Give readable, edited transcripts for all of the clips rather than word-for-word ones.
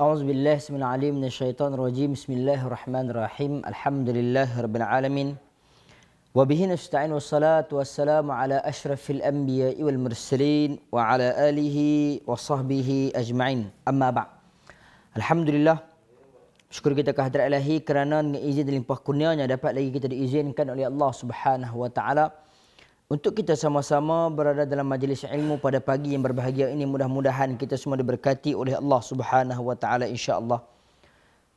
أعوذ بالله اسم العليم من الشيطان الرجيم. بسم الله الرحمن الرحيم. الحمد لله رب العالمين وبه نستعين والصلاة والسلام على أشرف الأنبياء والمرسلين وعلى آله وصحبه أجمعين. أما بعد. Alhamdulillah, syukur kita kehadrat Ilahi kerana dengan izin dan limpah kurnianya dapat lagi kita diizinkan oleh Allah Subhanahu wa taala untuk kita sama-sama berada dalam majlis ilmu pada pagi yang berbahagia ini. Mudah-mudahan kita semua diberkati oleh Allah Subhanahu wa taala insya-Allah.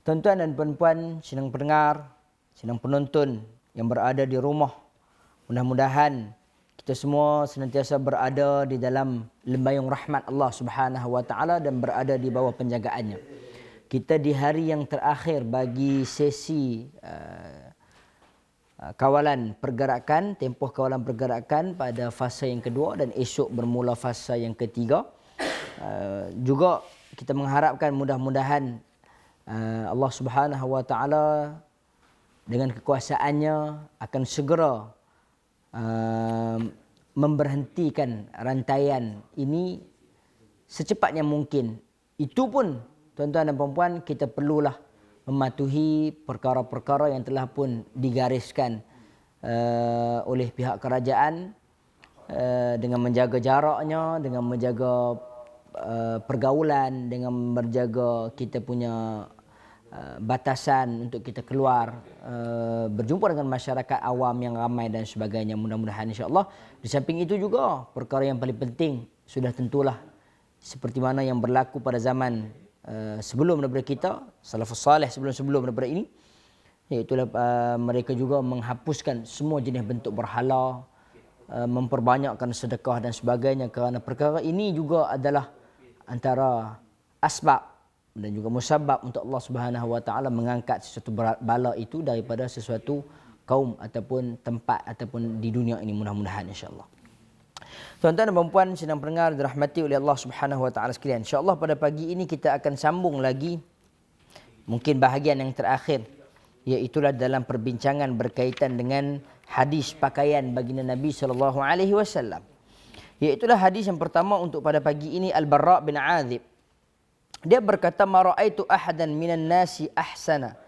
Tuan-tuan dan puan-puan, sidang pendengar, sidang penonton yang berada di rumah, mudah-mudahan kita semua senantiasa berada di dalam lembayung rahmat Allah Subhanahu wa taala dan berada di bawah penjagaannya. Kita di hari yang terakhir bagi sesi kawalan pergerakan, tempoh kawalan pergerakan pada fasa yang kedua dan esok bermula fasa yang ketiga. Juga kita mengharapkan mudah-mudahan Allah Subhanahu wa taala dengan kekuasaannya akan segera memberhentikan rantaian ini secepatnya mungkin. Itu pun tuan-tuan dan puan-puan, kita perlulah mematuhi perkara-perkara yang telah pun digariskan oleh pihak kerajaan dengan menjaga jaraknya, dengan menjaga pergaulan, dengan menjaga kita punya batasan untuk kita keluar berjumpa dengan masyarakat awam yang ramai dan sebagainya. Mudah-mudahan insya-Allah. Di samping itu juga perkara yang paling penting sudah tentulah seperti mana yang berlaku pada zaman sebelum daripada kita, salafus salih sebelum daripada ini, iaitulah mereka juga menghapuskan semua jenis bentuk berhala, memperbanyakkan sedekah dan sebagainya, kerana perkara ini juga adalah antara asbab dan juga musabab untuk Allah Subhanahu wa taala mengangkat sesuatu bala itu daripada sesuatu kaum ataupun tempat ataupun di dunia ini, mudah-mudahan insya-Allah. Tuan-tuan dan puan-puan sedang pendengar dirahmati oleh Allah Subhanahu wa taala sekalian. Insya-Allah pada pagi ini kita akan sambung lagi mungkin bahagian yang terakhir, iaitu dalam perbincangan berkaitan dengan hadis pakaian baginda Nabi sallallahu alaihi wasallam. Iaitulah hadis yang pertama untuk pada pagi ini, Al-Barra bin Azib. Dia berkata, "Ma ra'aitu ahadan minan nasi ahsana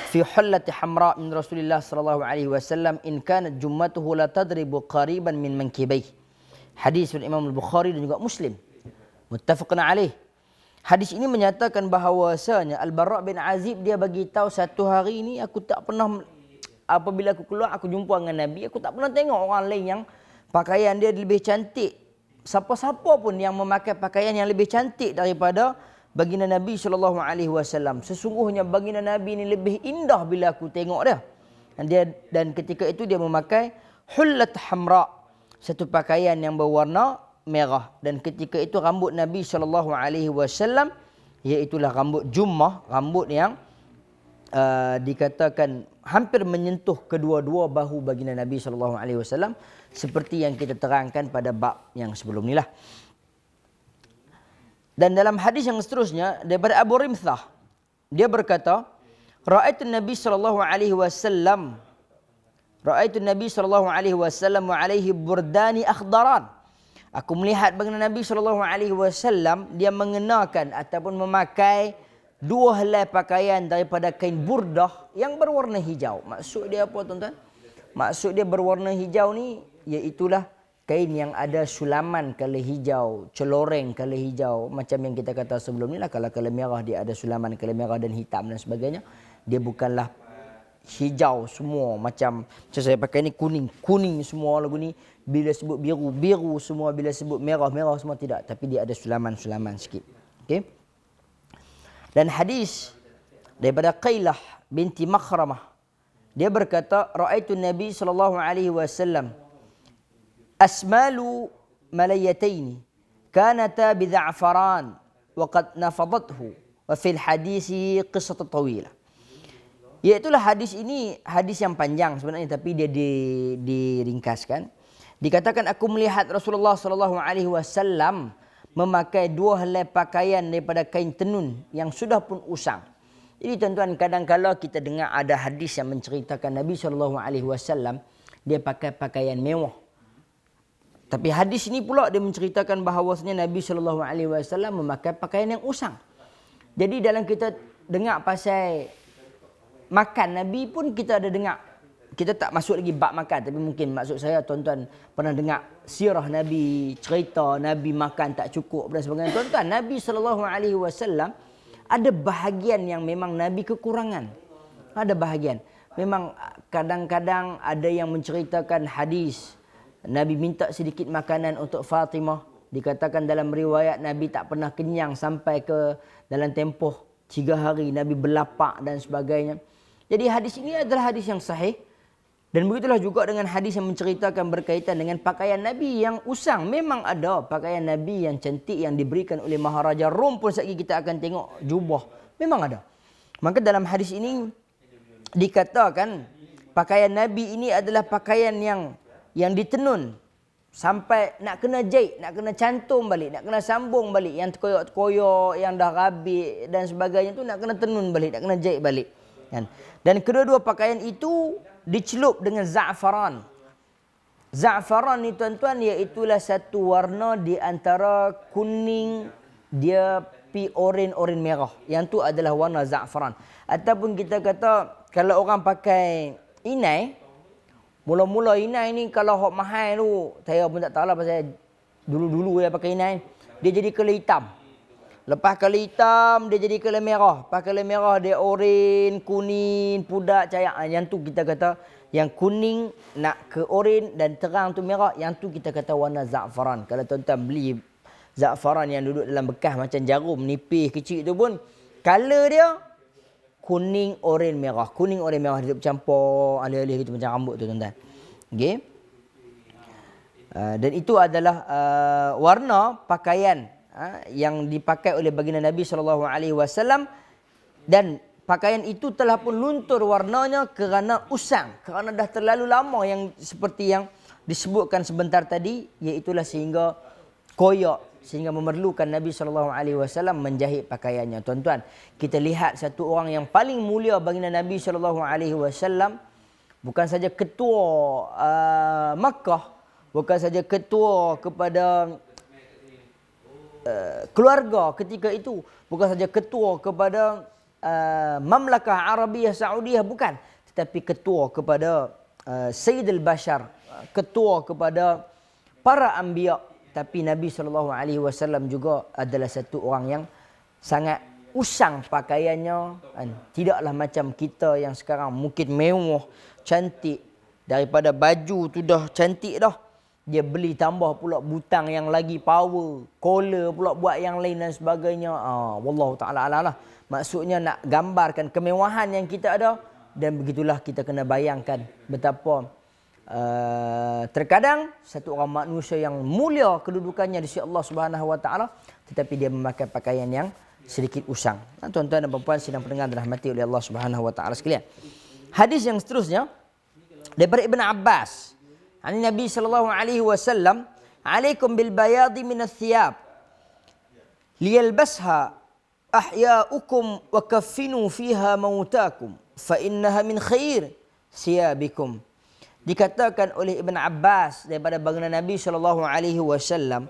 fi hullati hamra min Rasulillah sallallahu alaihi wasallam in kanat jummatuhu la tadribu qariban min mankibaihi." Hadis dari Imam Al-Bukhari dan juga Muslim. Muttafaqun alaih. Hadis ini menyatakan bahawasanya Al-Barra bin Azib dia bagi tahu, satu hari ini aku tak pernah, apabila aku keluar aku jumpa dengan Nabi, aku tak pernah tengok orang lain yang pakaian dia lebih cantik. Siapa-siapa pun yang memakai pakaian yang lebih cantik daripada baginda Nabi sallallahu alaihi wasallam. Sesungguhnya baginda Nabi ini lebih indah bila aku tengok dia. Dan ketika itu dia memakai hullat hamra, satu pakaian yang berwarna merah, dan ketika itu rambut Nabi sallallahu alaihi wasallam iaitulah rambut jummah, rambut yang dikatakan hampir menyentuh kedua-dua bahu baginda Nabi sallallahu alaihi wasallam, seperti yang kita terangkan pada bab yang sebelum inilah. Dan dalam hadis yang seterusnya daripada Abu Rimthah, dia berkata, "Ra'aitu Nabi sallallahu alaihi wasallam Ra'aitu Nabi sallallahu alaihi wasallam wa alaihi burdani akhdaran." Aku melihat baginda Nabi sallallahu alaihi wasallam dia mengenakan ataupun memakai dua helai pakaian daripada kain burdah yang berwarna hijau. Maksud dia apa, tuan-tuan? Maksud dia berwarna hijau ni iaitulah kain yang ada sulaman kala hijau, celoreng kala hijau, macam yang kita kata sebelum ni lah. Kalau kala merah dia ada sulaman kala merah dan hitam dan sebagainya. Dia bukanlah hijau semua macam saya pakai ni kuning semua lagu ni, bila sebut biru semua, bila sebut merah semua, tidak, tapi dia ada sulaman sikit. Okey. Dan hadis daripada Qailah binti Makhramah, dia berkata, "Ra'aitu Nabi sallallahu alaihi wasallam asmalu malayataini kanata bidza'faran wa qad nafadathu wa fil hadisi qissatun tawilah." Iaitulah hadis ini hadis yang panjang sebenarnya, tapi dia diringkaskan. Dikatakan, aku melihat Rasulullah sallallahu alaihi wasallam memakai dua helai pakaian daripada kain tenun yang sudah pun usang. Jadi tuan-tuan, kadang-kala kita dengar ada hadis yang menceritakan Nabi sallallahu alaihi wasallam dia pakai pakaian mewah. Tapi hadis ini pula dia menceritakan bahawasanya Nabi sallallahu alaihi wasallam memakai pakaian yang usang. Jadi dalam kita dengar pasal makan Nabi pun kita ada dengar. Kita tak masuk lagi bab makan, tapi mungkin maksud saya tuan-tuan pernah dengar sirah Nabi, cerita Nabi makan tak cukup dan sebagainya. Tuan-tuan, Nabi SAW ada bahagian yang memang Nabi kekurangan. Ada bahagian. Memang kadang-kadang ada yang menceritakan hadis Nabi minta sedikit makanan untuk Fatimah. Dikatakan dalam riwayat Nabi tak pernah kenyang sampai ke dalam tempoh 3 hari. Nabi berlapak dan sebagainya. Jadi hadis ini adalah hadis yang sahih. Dan begitulah juga dengan hadis yang menceritakan berkaitan dengan pakaian Nabi yang usang. Memang ada pakaian Nabi yang cantik yang diberikan oleh Maharaja Rom pun sekali kita akan tengok jubah. Memang ada. Maka dalam hadis ini dikatakan pakaian Nabi ini adalah pakaian yang ditenun sampai nak kena jahit, nak kena cantum balik, nak kena sambung balik. Yang terkoyak-terkoyak, yang dah rabik dan sebagainya tu nak kena tenun balik, nak kena jahit balik. Dan kedua-dua pakaian itu dicelup dengan za'faran. Za'faran ni tuan-tuan iaitulah satu warna di antara kuning, dia pi oren merah. Yang tu adalah warna za'faran. Ataupun kita kata kalau orang pakai inai, mula-mula inai ni kalau hok mahal tu, saya pun tak tahu lah pasal dulu-dulu dia pakai inai, dia jadi color hitam. Lepas color hitam, dia jadi color merah. Lepas color merah, dia oren, kuning, pudak, cayak. Yang tu kita kata, yang kuning nak ke oren dan terang tu merah. Yang tu kita kata warna za'faran. Kalau tuan-tuan beli za'faran yang duduk dalam bekas macam jarum, nipis, kecil tu pun, color dia kuning, oren, merah. Kuning, oren, merah. Dia bercampur, alih-alih gitu macam rambut tu tuan-tuan. Okay. Dan itu adalah warna pakaian yang dipakai oleh baginda Nabi SAW, dan pakaian itu telah pun luntur warnanya kerana usang, kerana dah terlalu lama, yang seperti yang disebutkan sebentar tadi, iaitulah sehingga koyak, sehingga memerlukan Nabi SAW menjahit pakaiannya. Tuan-tuan, kita lihat satu orang yang paling mulia baginda Nabi SAW, bukan saja ketua Makkah, bukan saja ketua kepada keluarga ketika itu, bukan saja ketua kepada Mamlakah Arabiyah Saudiah, bukan, tetapi ketua kepada Sayyidul Bashar, ketua kepada para anbiya. Tapi Nabi SAW juga adalah satu orang yang sangat usang pakaiannya. Tidaklah macam kita yang sekarang mungkin mewah, cantik, daripada baju tu dah cantik dah, dia beli tambah pula butang yang lagi power, collar pula buat yang lain dan sebagainya. Wallahu ta'ala ala lah. Maksudnya nak gambarkan kemewahan yang kita ada. Dan begitulah kita kena bayangkan betapa terkadang satu orang manusia yang mulia kedudukannya di sisi Allah Subhanahu Wa Ta'ala, tetapi dia memakai pakaian yang sedikit usang. Tuan-tuan dan puan-puan sidang pendengar dirahmati oleh Allah Subhanahu Wa Ta'ala sekalian. Hadis yang seterusnya daripada Ibn Abbas. Nabi SAW, "Alaikum bil bayadi min ath-thiyab liyalbasha ahya'ukum wa kaffinu fiha mautakum fa innaha min khair siyabikum." Dikatakan oleh Ibn Abbas daripada baginda Nabi SAW,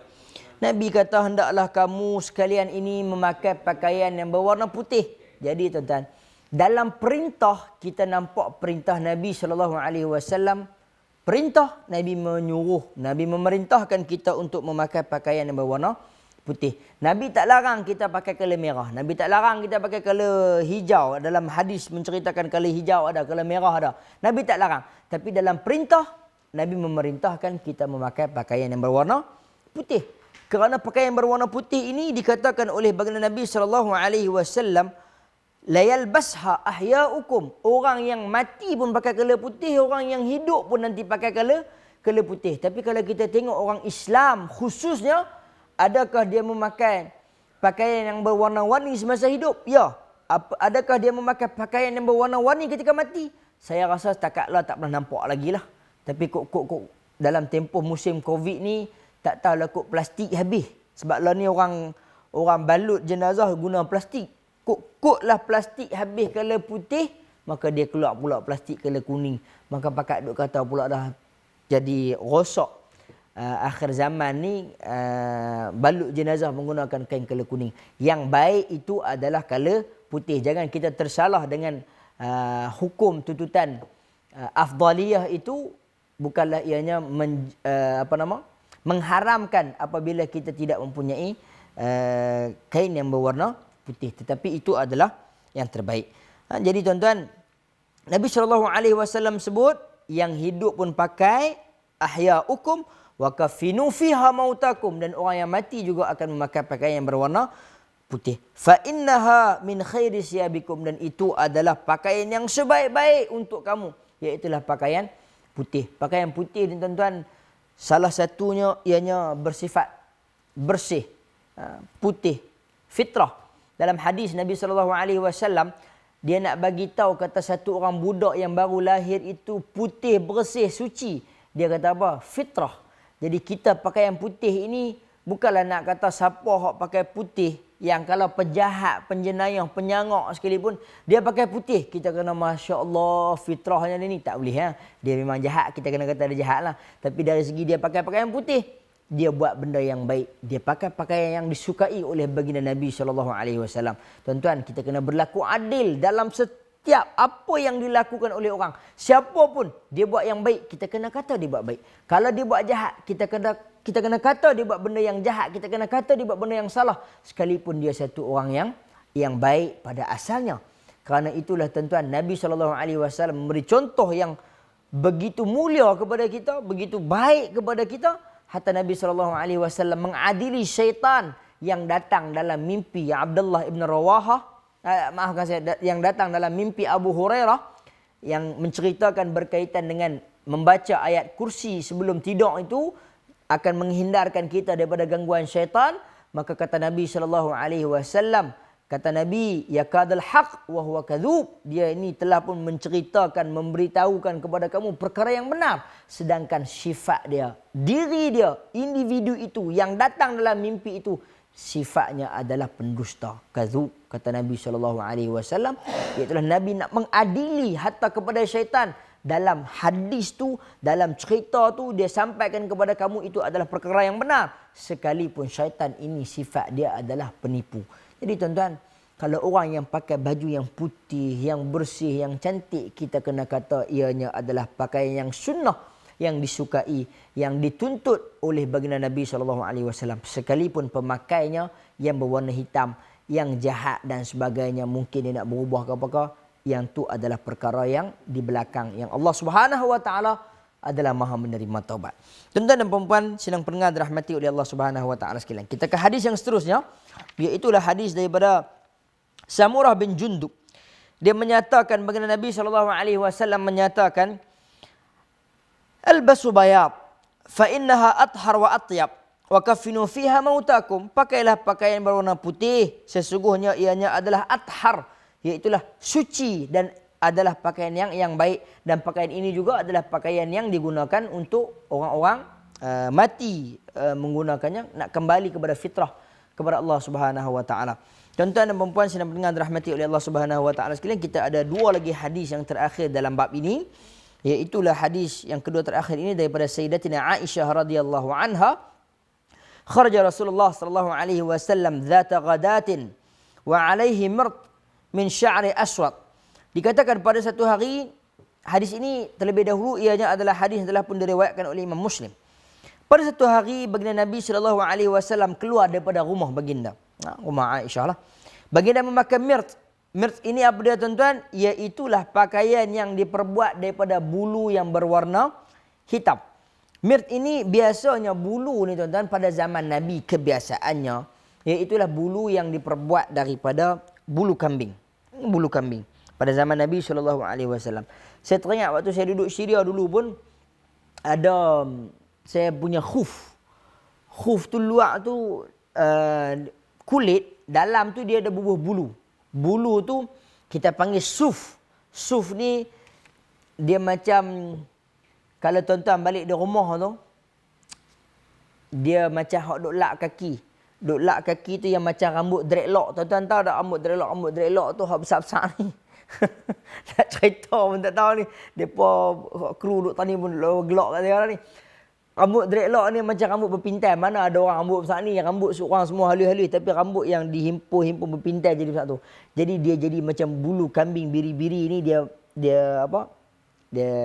Nabi kata, hendaklah kamu sekalian ini memakai pakaian yang berwarna putih. Jadi tuan-tuan, dalam perintah kita nampak perintah Nabi SAW. Perintah Nabi menyuruh, Nabi memerintahkan kita untuk memakai pakaian yang berwarna putih. Nabi tak larang kita pakai color merah. Nabi tak larang kita pakai color hijau. Dalam hadis menceritakan color hijau ada, color merah ada. Nabi tak larang. Tapi dalam perintah, Nabi memerintahkan kita memakai pakaian yang berwarna putih. Kerana pakaian yang berwarna putih ini dikatakan oleh baginda Nabi SAW, layal basha ahya'ukum. Orang yang mati pun pakai color putih, orang yang hidup pun nanti pakai color putih. Tapi kalau kita tengok orang Islam khususnya, adakah dia memakai pakaian yang berwarna-warni semasa hidup? Ya. Adakah dia memakai pakaian yang berwarna-warni ketika mati? Saya rasa setakat lah tak pernah nampak lagi lah. Tapi kok dalam tempoh musim Covid ni, tak tahulah kok plastik habis. Sebab lah ni orang balut jenazah guna plastik. Kok-koklah plastik habis color putih, maka dia keluar pula plastik color kuning. Maka pakak duk kata pula dah jadi rosak akhir zaman ni balut jenazah menggunakan kain kala kuning. Yang baik itu adalah kala putih. Jangan kita tersalah dengan hukum tuntutan afdaliyah itu bukanlah ianya mengharamkan apabila kita tidak mempunyai kain yang berwarna putih, tetapi itu adalah yang terbaik. Jadi tuan-tuan, Nabi SAW sebut yang hidup pun pakai ahya'ukum wa kafinu fiha mautakum, dan orang yang mati juga akan memakai pakaian yang berwarna putih. Fa innaha min khairi siyabikum, dan itu adalah pakaian yang sebaik-baik untuk kamu, iaitulah pakaian putih. Pakaian putih ni tuan-tuan, salah satunya ianya bersifat bersih, putih, fitrah. Dalam hadis Nabi SAW, dia nak bagi tahu kata satu orang budak yang baru lahir itu putih, bersih, suci. Dia kata apa? Fitrah. Jadi kita pakaian putih ini bukanlah nak kata siapa hak pakai putih yang kalau penjahat, penjenayah, penyangak sekalipun dia pakai putih, kita kena masya-Allah fitrahnya ni, tak boleh ya. Dia memang jahat, kita kena kata dia jahat lah. Tapi dari segi dia pakai pakaian putih, dia buat benda yang baik. Dia pakai pakaian yang disukai oleh baginda Nabi SAW. Tuan-tuan, kita kena berlaku adil dalam setiap apa yang dilakukan oleh orang. Siapa pun dia buat yang baik, kita kena kata dia buat baik. Kalau dia buat jahat, kita kena kata dia buat benda yang jahat. Kita kena kata dia buat benda yang salah, sekalipun dia satu orang yang baik pada asalnya. Kerana itulah tuan-tuan, Nabi SAW memberi contoh yang begitu mulia kepada kita, begitu baik kepada kita. Hatta Nabi SAW mengadili syaitan yang datang dalam mimpi Abdullah ibn Rawahah, yang datang dalam mimpi Abu Hurairah, yang menceritakan berkaitan dengan membaca ayat kursi sebelum tidur itu akan menghindarkan kita daripada gangguan syaitan. Maka kata Nabi SAW, kata Nabi, yakadul haq wa huwa kadzub, dia ini telah pun menceritakan, memberitahukan kepada kamu perkara yang benar, sedangkan sifat dia, diri dia, individu itu yang datang dalam mimpi itu, sifatnya adalah pendusta, kadzub, kata Nabi SAW. Iaitu Nabi nak mengadili hatta kepada syaitan. Dalam hadis tu, dalam cerita tu, dia sampaikan kepada kamu itu adalah perkara yang benar, sekalipun syaitan ini sifat dia adalah penipu. Jadi tuan-tuan, kalau orang yang pakai baju yang putih, yang bersih, yang cantik, kita kena kata ianya adalah pakaian yang sunnah, yang disukai, yang dituntut oleh baginda Nabi SAW. Sekalipun pemakainya yang berwarna hitam, yang jahat dan sebagainya, mungkin dia nak berubah ke apakah, yang tu adalah perkara yang di belakang, yang Allah Subhanahu Wa Taala adalah Maha menerima taubat. Tuan-tuan dan puan-puan sidang pendengar dirahmati oleh Allah Subhanahu Wa Taala sekalian. Kita ke hadis yang seterusnya, iaitulah hadis daripada Samurah bin Jundub. Dia menyatakan baginda Nabi SAW menyatakan, albasu bayad fa innaha athhar wa atyab wa kafinu fiha mautakum. Pakailah pakaian berwarna putih, sesungguhnya ianya adalah athhar, iaitulah suci, dan adalah pakaian yang baik. Dan pakaian ini juga adalah pakaian yang digunakan untuk orang-orang mati, menggunakannya nak kembali kepada fitrah, kepada Allah Subhanahu Wa Taala. Tuan-tuan dan puan-puan sedang mendengar dirahmati oleh Allah Subhanahu Wa Taala sekalian, kita ada dua lagi hadis yang terakhir dalam bab ini, iaitulah hadis yang kedua terakhir ini daripada Sayyidatina Aisyah radhiyallahu anha. Kharaja Rasulullah sallallahu alaihi wasallam dzata ghadatin wa alaihi mirt min sya'ri aswad. Dikatakan pada satu hari, hadis ini terlebih dahulu ianya adalah hadis yang telah pun diriwayatkan oleh Imam Muslim. Pada satu hari baginda Nabi SAW keluar daripada rumah baginda, rumah Aisyah lah. Baginda memakai mirt. Mirt ini apa dia tuan-tuan? Iaitulah pakaian yang diperbuat daripada bulu yang berwarna hitam. Mirt ini biasanya bulu ni tuan-tuan pada zaman Nabi kebiasaannya, iaitulah bulu yang diperbuat daripada bulu kambing. Bulu kambing pada zaman Nabi SAW. Saya teringat waktu saya duduk Syria dulu pun, ada saya punya khuf. Khuf tu luar tu kulit, dalam tu dia ada bubuh bulu. Bulu tu kita panggil suf. Suf ni dia macam, kalau tuan-tuan balik di rumah tu, dia macam hak duk lak kaki. Duk lak kaki tu yang macam rambut dreadlock. Tuan-tuan tahu tak rambut dreadlock? Rambut dreadlock tu hak besar-besar ni. Nak cerita pun tak tahu ni. Depa kru duk tani pun gelak kat dia ni. Rambut dreadlock ni macam rambut berpintai. Mana ada orang rambut besar ni, rambut orang semua halus-halus, tapi rambut yang dihimpun-himpun berpintai jadi besar tu. Jadi dia jadi macam bulu kambing biri-biri ni, dia apa?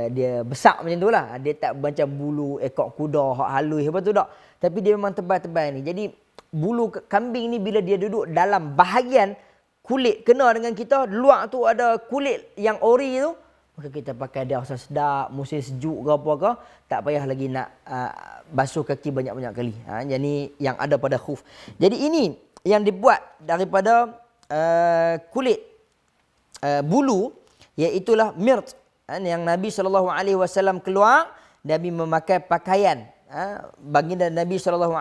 Dia besar macam tu lah. Dia tak macam bulu ekor kuda hak halus apa tu tak. Tapi dia memang tebal-tebal ni. Jadi bulu kambing ni bila dia duduk dalam bahagian kulit kena dengan kita, luar tu ada kulit yang ori tu, maka kita pakai dia rasa sedap, musim sejuk ke apa ke, tak payah lagi nak basuh kaki banyak-banyak kali. Jadi yang ada pada khuf. Jadi ini yang dibuat daripada kulit bulu, iaitulah mirt. Yang Nabi SAW keluar, Nabi memakai pakaian. Baginda Nabi SAW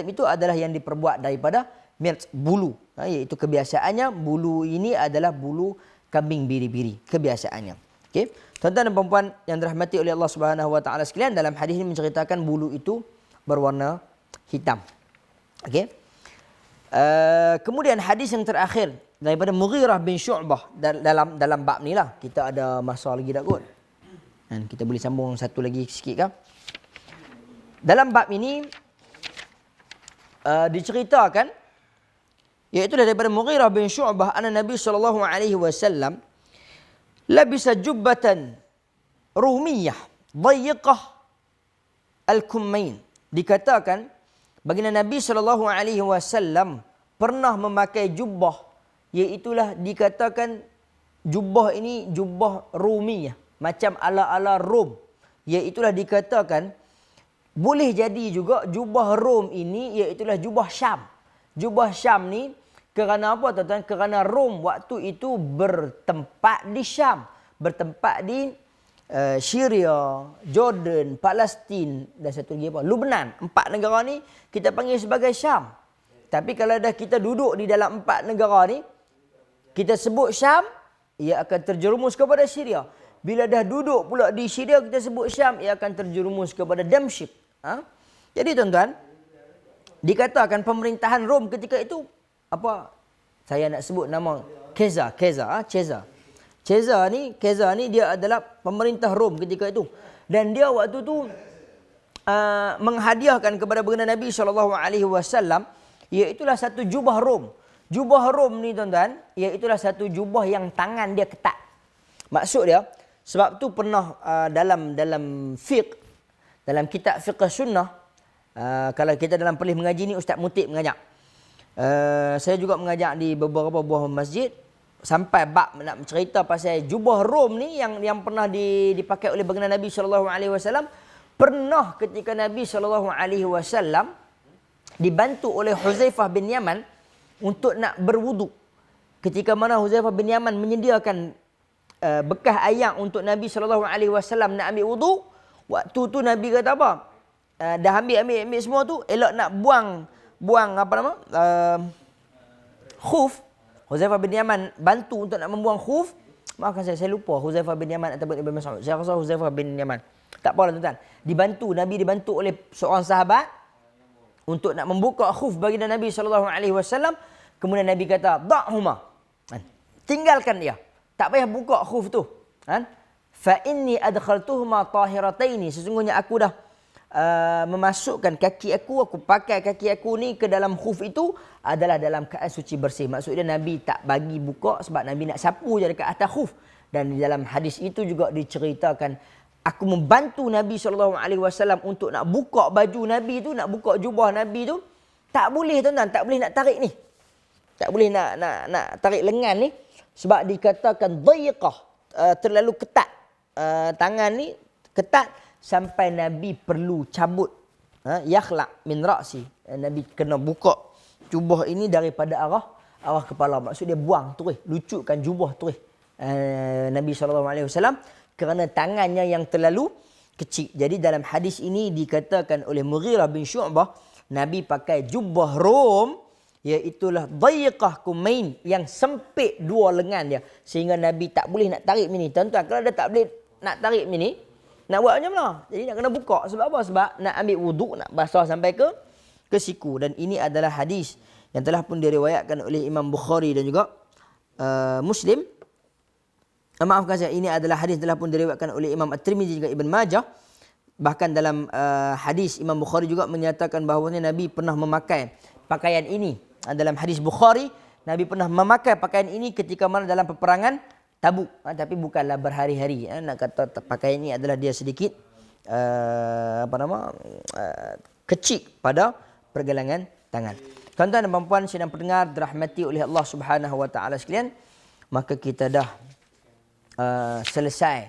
itu adalah yang diperbuat daripada mirt, bulu. Iaitu kebiasaannya, bulu ini adalah bulu kambing biri-biri. Kebiasaannya. Okay. Tuan-tuan dan puan-puan yang dirahmati oleh Allah Subhanahu Wa Taala sekalian, dalam hadis ini menceritakan bulu itu berwarna hitam. Okey. Kemudian hadis yang terakhir daripada Mughirah bin Syu'bah dalam bab ni lah. Kita ada masa lagi tak kot? Dan kita boleh sambung satu lagi sikit kan? Dalam bab ini diceritakan, iaitu daripada Mughirah bin Syu'bah, anna Nabi SAW labisa jubbatan rumiyah dayiqah al-kummain. Dikatakan baginda Nabi SAW pernah memakai jubbah, iaitulah dikatakan jubbah ini jubbah rumiyah, macam ala-ala Rom. Iaitulah dikatakan boleh jadi juga jubah Rom ini iaitulah jubah Syam. Jubah Syam ni kerana apa tuan-tuan? Kerana Rom waktu itu bertempat di Syam, bertempat di Syria, Jordan, Palestin dan satu lagi apa? Lebanon. 4 negara ni kita panggil sebagai Syam. Tapi kalau dah kita duduk di dalam 4 negara ni, kita sebut Syam, ia akan terjerumus kepada Syria. Bila dah duduk pula di Syria, kita sebut Syam, ia akan terjerumus kepada Damsyik. Jadi tuan-tuan, dikatakan pemerintahan Rom ketika itu apa? Saya nak sebut nama Caesar ni dia adalah pemerintah Rom ketika itu. Dan dia waktu tu menghadiahkan kepada baginda Nabi SAW, iaitulah satu jubah Rom. Jubah Rom ni tuan-tuan, iaitulah satu jubah yang tangan dia ketat. Maksud dia, sebab tu pernah dalam fiqh, dalam kitab fiqh sunnah, kalau kita dalam perlis mengaji ni, Ustaz Mutib mengajak. Saya juga mengajak di beberapa buah masjid, sampai bab nak cerita pasal jubah Rom ni yang pernah dipakai oleh baginda Nabi SAW. Pernah ketika Nabi SAW dibantu oleh Huzaifah bin Yaman untuk nak berwuduk. Ketika mana Huzaifah bin Yaman menyediakan bekas air untuk Nabi SAW nak ambil wuduk, waktu tu Nabi kata apa? Dah ambil semua tu, elok nak buang apa nama? Khuf. Huzaifah bin Yaman bantu untuk nak membuang khuf. Maafkan saya lupa Huzaifah bin Yaman ataupun Ibn Mas'ud. Saya rasa Huzaifah bin Yaman. Tak apalah tuan-tuan. Nabi dibantu oleh seorang sahabat untuk nak membuka khuf baginda Nabi SAW. Kemudian Nabi kata, "Da'huma." Tinggalkan dia. Tak payah buka khuf tu. Fa inni adkhaltuhuma tahirataini. Sesungguhnya aku dah memasukkan kaki aku pakai kaki aku ni ke dalam khuf itu adalah dalam keadaan suci bersih. Maksudnya Nabi tak bagi buka sebab Nabi nak sapu je dekat atas khuf. Dan di dalam hadis itu juga diceritakan, aku membantu Nabi SAW untuk nak buka baju Nabi tu, nak buka jubah Nabi tu. Tak boleh tuan-tuan, tak boleh nak tarik ni. Tak boleh nak tarik lengan ni sebab dikatakan dayiqah, terlalu ketat. Tangan ni ketat sampai Nabi perlu cabut yakhlaq min ra'si. Nabi kena buka jubah ini daripada arah kepala. Maksud dia buang terus, lucutkan jubah terus. Nabi SAW kerana tangannya yang terlalu kecil. Jadi dalam hadis ini dikatakan oleh Mughirah bin Syu'bah, Nabi pakai jubah Rom, iaitulah dayiqah kumain, yang sempit 2 lengan dia, sehingga Nabi tak boleh nak tarik mini. Tuan-tuan, kalau dia tak boleh nak tarik mini, nak buat macam mana? Jadi nak kena buka. Sebab apa? Sebab nak ambil wuduk, nak basah sampai ke siku. Dan ini adalah hadis yang telah pun diriwayatkan oleh Imam Bukhari dan juga Muslim. Maafkan saya, ini adalah hadis telah pun diriwayatkan oleh Imam At-Tirmizi juga Ibn Majah. bahkan dalam hadis Imam Bukhari juga menyatakan bahawanya Nabi pernah memakai pakaian ini. Dalam hadis Bukhari, Nabi pernah memakai pakaian ini ketika mana dalam peperangan Tabuk. Tapi bukanlah berhari-hari. Nak kata pakaian ini adalah dia sedikit kecil pada pergelangan tangan. Tuan-tuan dan puan-puan sedang pendengar dirahmati oleh Allah Subhanahu wa taala sekalian, maka kita dah selesai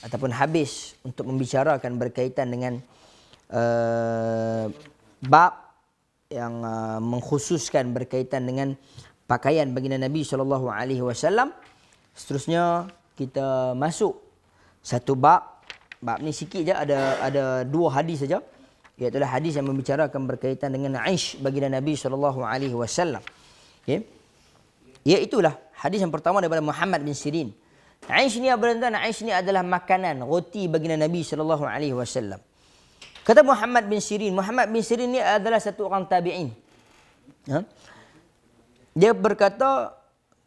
ataupun habis untuk membicarakan berkaitan dengan bab yang mengkhususkan berkaitan dengan pakaian baginda Nabi SAW. Seterusnya kita masuk satu bab. Bab ni sikit je, ada 2 hadis saja. Iaitu hadis yang membicarakan berkaitan dengan Aish baginda Nabi SAW. Okay. Iaitulah hadis yang pertama daripada Muhammad bin Sirin. Aish ni Aish ni adalah makanan roti baginda Nabi SAW. Kata Muhammad bin Sirin ni adalah satu orang tabi'in. Dia berkata,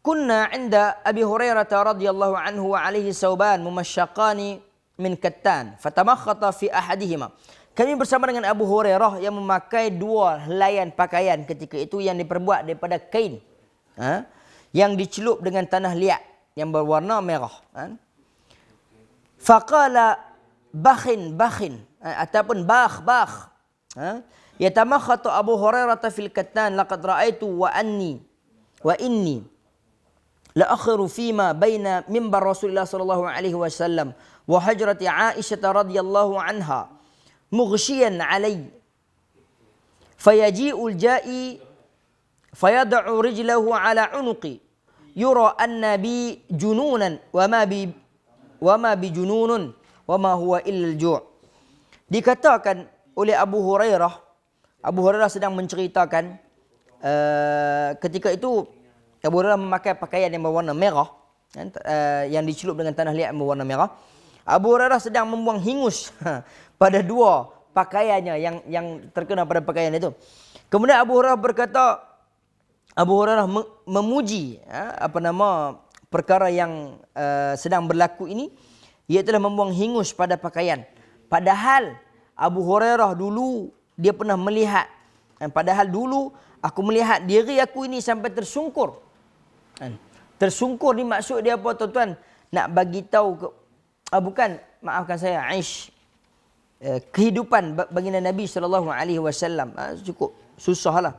"Kunna 'inda Abi Hurairah radhiyallahu anhu wa 'alaihi sauban mumasyaqqani min kattan, fatamakhata fi ahadihima." Kami bersama dengan Abu Hurairah yang memakai 2 helaian pakaian ketika itu yang diperbuat daripada kain, yang dicelup dengan tanah liat yang berwarna merah. Faqala bakhin ataupun bakh. Yatamakhatu Abu Hurairah fil kattan, laqad ra'aitu wa inni la akhiru fima baina mimbar Rasulullah sallallahu alaihi wasallam wa hajrati Aisyah radhiyallahu anha mughshiyan alai fayaji'ul ja'i fayad'u rijlahu ala unuqi yura anna bi jununan wa ma bi jununun wa ma huwa illa al-ju'. Dikatakan oleh Abu Hurairah sedang menceritakan ketika itu Abu Hurairah memakai pakaian yang berwarna merah, yang dicelup dengan tanah liat yang berwarna merah. Abu Hurairah sedang membuang hingus pada 2 pakaiannya yang terkena pada pakaian itu. Kemudian Abu Hurairah berkata, Abu Hurairah memuji perkara yang sedang berlaku ini, iaitu membuang hingus pada pakaian. Padahal Abu Hurairah dulu dia pernah melihat, padahal dulu aku melihat diri aku ini sampai tersungkur. Tersungkur ni maksud dia apa, tuan-tuan? Nak bagi tahu bukan, maafkan saya, Aish, kehidupan baginda Nabi SAW cukup susahlah.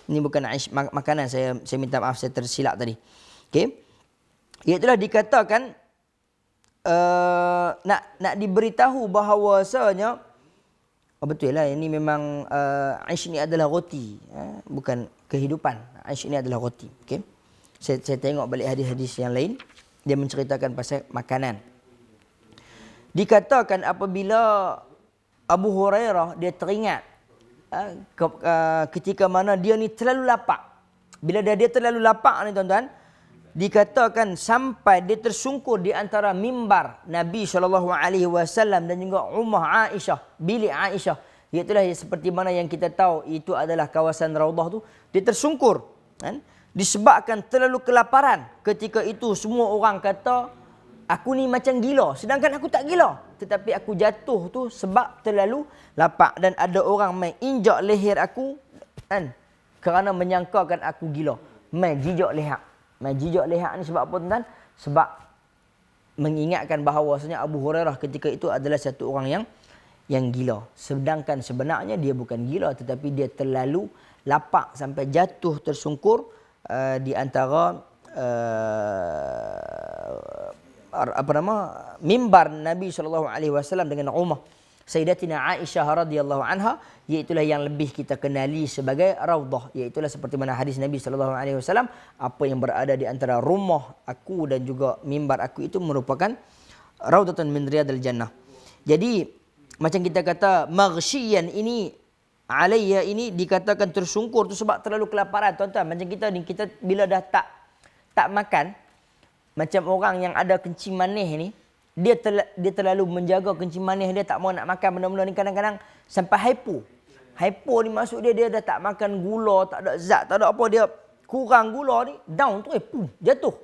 Ini bukan Aish makanan, saya minta maaf, saya tersilap tadi. Okey. Iaitulah dikatakan nak diberitahu bahawasanya betul lah, ini memang Aish ni adalah roti, bukan kehidupan. Aish ni adalah roti. Okey. Saya tengok balik hadis-hadis yang lain, dia menceritakan pasal makanan. Dikatakan apabila Abu Hurairah dia teringat ketika mana dia ni terlalu lapar. Bila dia terlalu lapar ni, tuan-tuan, dikatakan sampai dia tersungkur di antara mimbar Nabi SAW dan juga rumah Aisyah, bilik Aisyah. Iaitulah seperti mana yang kita tahu itu adalah kawasan Raudah tu. Dia tersungkur, kan? Disebabkan terlalu kelaparan. Ketika itu semua orang kata aku ni macam gila, sedangkan aku tak gila. Tetapi aku jatuh tu sebab terlalu lapar. Dan ada orang main injak leher aku, kan? Kerana menyangkakan aku gila. Main jijak leher. Main jijak leher ni sebab apa, tuan-tuan? Sebab mengingatkan bahawasanya Abu Hurairah ketika itu adalah satu orang yang gila. Sedangkan sebenarnya dia bukan gila, tetapi dia terlalu lapar sampai jatuh tersungkur di antara mimbar Nabi SAW dengan rumah Sayyidatina Aisyah radhiyallahu anha, iaitulah yang lebih kita kenali sebagai Raudah. Iaitulah seperti mana hadis Nabi SAW, apa yang berada di antara rumah aku dan juga mimbar aku itu merupakan Raudatun min riyadil jannah. Jadi macam kita kata maghsyiyan ini, alayya ini dikatakan tersungkur tu sebab terlalu kelaparan, tuan-tuan. Macam kita ni, kita bila dah tak makan, macam orang yang ada kencing manis ni, dia terlalu menjaga kencing manis dia, tak mau nak makan benda-benda ni, kadang-kadang sampai hypo. Hypo ni maksud dia dah tak makan gula, tak ada zat, tak ada apa, dia kurang gula ni, down tu pum, jatuh.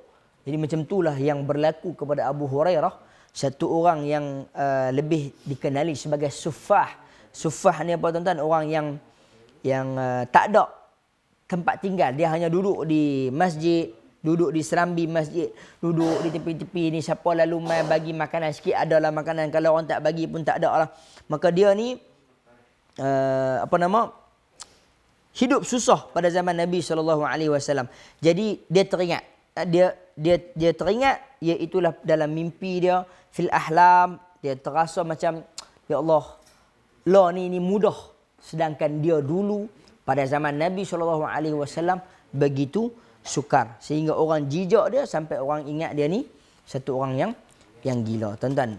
Jadi macam itulah yang berlaku kepada Abu Hurairah satu orang yang lebih dikenali sebagai sufah. Sufah ni apa tuan-tuan? Orang yang tak ada tempat tinggal. Dia hanya duduk di masjid, duduk di serambi masjid, duduk di tepi-tepi ni. Siapa lalu mai bagi makanan sikit, adalah makanan. Kalau orang tak bagi pun tak ada lah. Maka dia ni hidup susah pada zaman Nabi SAW. Jadi dia teringat, dia teringat, iaitulah dalam mimpi dia, fil ahlam, dia terasa macam, ya Allah, lah ni mudah, sedangkan dia dulu pada zaman Nabi SAW begitu sukar, sehingga orang jijak dia sampai orang ingat dia ni satu orang yang gila. Tuan-tuan,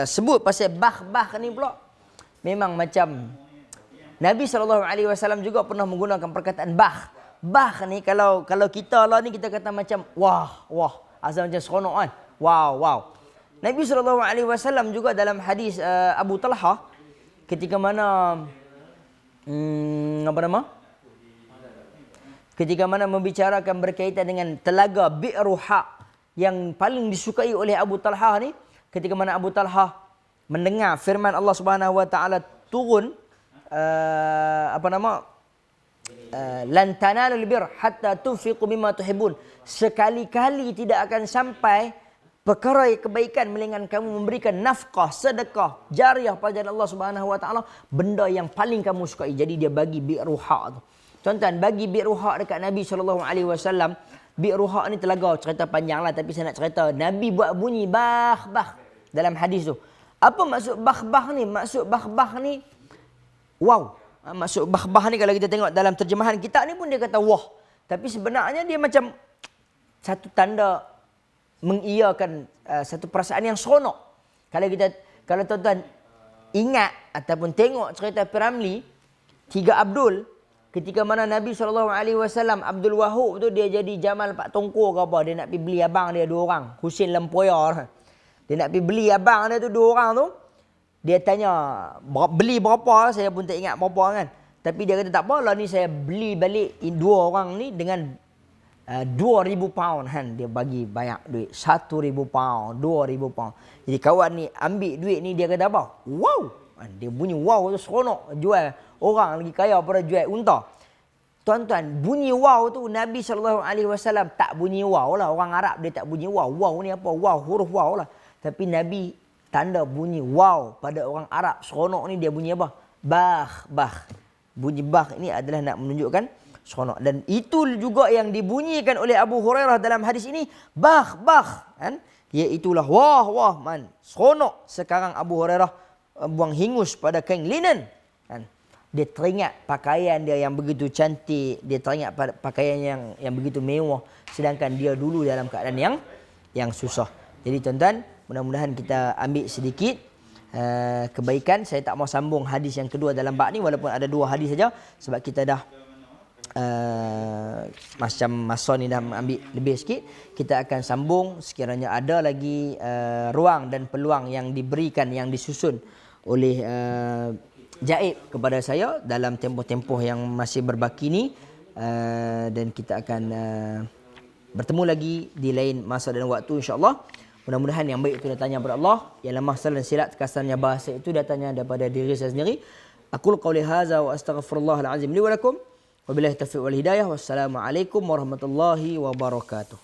sebut pasal bah ni pula, memang macam Nabi SAW juga pernah menggunakan perkataan bah. Bah ni kalau kita lah ni, kita kata macam wah, asal macam seronok kan. Wow. Nabi SAW juga dalam hadis Abu Talha, ketika mana ketika mana membicarakan berkaitan dengan telaga Bi'ruha yang paling disukai oleh Abu Talha ni, ketika mana Abu Talha mendengar firman Allah Subhanahu wa taala turun, lan tanalul bir hatta tunfiqu mimma tuhibbun. Sekali-kali tidak akan sampai perkara kebaikan melainkan kamu memberikan nafkah, sedekah, jariah pada Allah Subhanahu wa taala, benda yang paling kamu sukai. Jadi dia bagi Bi'ruha tu. Tuan-tuan, bagi Bi'ruha dekat Nabi SAW. Bi'ruha ni telaga, cerita panjang lah, tapi saya nak cerita. Nabi buat bunyi bah dalam hadis tu. Apa maksud bah ni? Maksud bah ni wow. Maksud bah ni kalau kita tengok dalam terjemahan kita ni pun dia kata wah. Tapi sebenarnya dia macam satu tanda mengiyakan satu perasaan yang seronok. Kalau tuan-tuan ingat ataupun tengok cerita Piramli, Tiga Abdul, ketika mana Nabi SAW, Abdul Wahub tu dia jadi Jamal Pak Tongko ke apa, dia nak pergi beli abang dia 2 orang, Husin Lempoya. Dia nak pergi beli abang dia tu 2 orang tu. Dia tanya, beli berapa? Saya pun tak ingat berapa kan. Tapi dia kata, tak apalah ni saya beli balik 2 orang ni dengan 2,000 pound kan. Dia bagi banyak duit. 1,000 pound, 2,000 pound. Jadi kawan ni ambil duit ni, dia kata apa? Wow! Dia bunyi wow tu seronok. Jual orang lagi kaya pada jual unta. Tuan-tuan, bunyi wow tu Nabi SAW tak bunyi wow lah. Orang Arab dia tak bunyi wow. Wow ni apa? Wow, huruf wow lah. Tapi Nabi tanda bunyi wow pada orang Arab seronok ni, dia bunyi apa? Bah. Bunyi bah ini adalah nak menunjukkan seronok. Dan itu juga yang dibunyikan oleh Abu Hurairah dalam hadis ini, bah kan? Iaitulah wah man, seronok. Sekarang Abu Hurairah buang hingus pada kain linen kan? Dia teringat pakaian dia yang begitu cantik, dia teringat pakaian yang begitu mewah, sedangkan dia dulu dalam keadaan yang susah. Jadi tuan-tuan, mudah-mudahan kita ambil sedikit kebaikan. Saya tak mau sambung hadis yang kedua dalam bab ni, walaupun ada 2 hadis saja, sebab kita dah macam masa ni dah ambil lebih sikit. Kita akan sambung sekiranya ada lagi ruang dan peluang yang diberikan, yang disusun oleh Jaib kepada saya dalam tempoh-tempoh yang masih berbaki ni, dan kita akan bertemu lagi di lain masa dan waktu, insya-Allah. Mudah-mudahan yang baik itu datangnya daripada Allah. Yang lemah salah dan silap kasarnya bahasa itu datangnya daripada diri saya sendiri. Aqul qawli hadza wa astaghfirullahal azim li wa lakum. Wabillahi taufiq wal hidayah. Wassalamualaikum warahmatullahi wabarakatuh.